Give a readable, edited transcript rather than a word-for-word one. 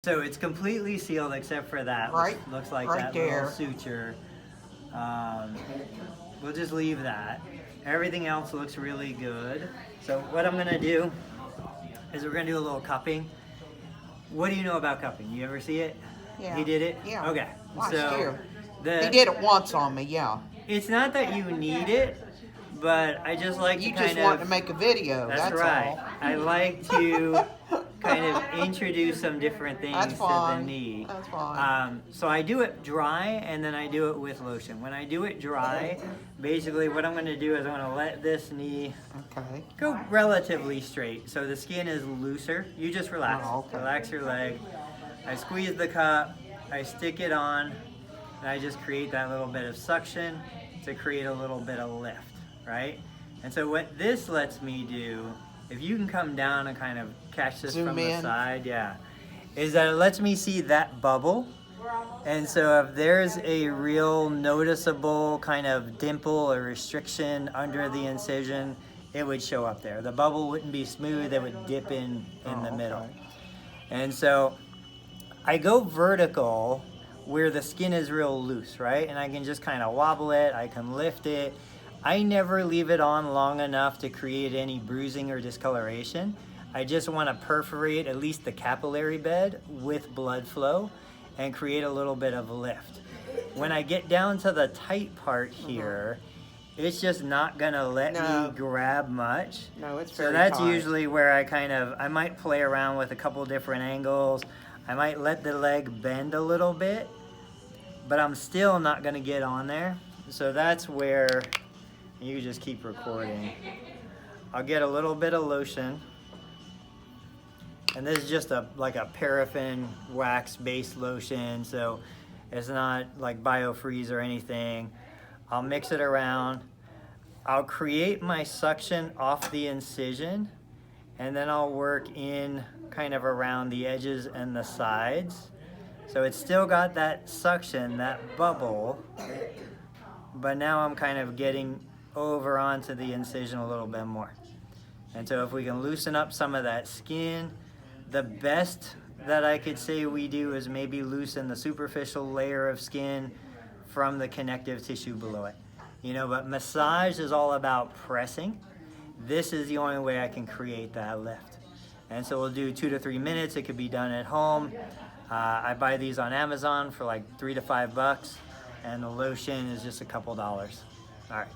So it's completely sealed except for that, which Right, looks like right that there. little suture. Um, we'll just leave that. Everything else looks really good. So what I'm gonna do is we're gonna do a little cupping. What do you know about cupping? You ever see it? He Yeah, did it? yeah. Okay. Last So year. He the did it once on me, yeah. it's not that you need it, but I just like to You just kind want of to make a video, that's that's right. all. I like to kind of introduce some different That's things to the fine. knee. That's fine. So I do it dry and then I do it with lotion. When I do it dry, basically what I'm going to do is I'm going to let this knee Okay. go relatively straight. So the skin is looser. You just relax. Oh, okay. Relax your leg. I squeeze the cup, I stick it on, and I just create that little bit of suction to create a little bit of lift, right? And so what this lets me do, if you can come down and kind of catch this Zoom from the in. side, yeah, is that it lets me see that bubble. And so if there's a real noticeable kind of dimple or restriction under the incision, it would show up there. The bubble wouldn't be smooth, it would dip in the middle. Okay. And so I go vertical where the skin is real loose, right? And I can just kind of wobble it, I can lift it. I never leave it on long enough to create any bruising or discoloration. I just want to perforate at least the capillary bed with blood flow and create a little bit of lift. When I get down to the tight part here, it's just not gonna let me grab much. No, it's so very that's tight. usually where I might play around with a couple different angles. I might let the leg bend a little bit, but I'm still not gonna get on there. So that's where you just keep recording. I'll get a little bit of lotion. And this is just like a paraffin wax based lotion, so it's not like biofreeze or anything. I'll mix it around. I'll create my suction off the incision, and then I'll work in kind of around the edges and the sides. So it's still got that suction, that bubble, but now I'm kind of getting over onto the incision a little bit more. And so if we can loosen up some of that skin, the best that I could say we do is maybe loosen the superficial layer of skin from the connective tissue below it. You know, but massage is all about pressing. This is the only way I can create that lift. And so we'll do 2 to 3 minutes. It could be done at home. I buy these on Amazon for like $3 to $5, and the lotion is just a couple dollars. All right.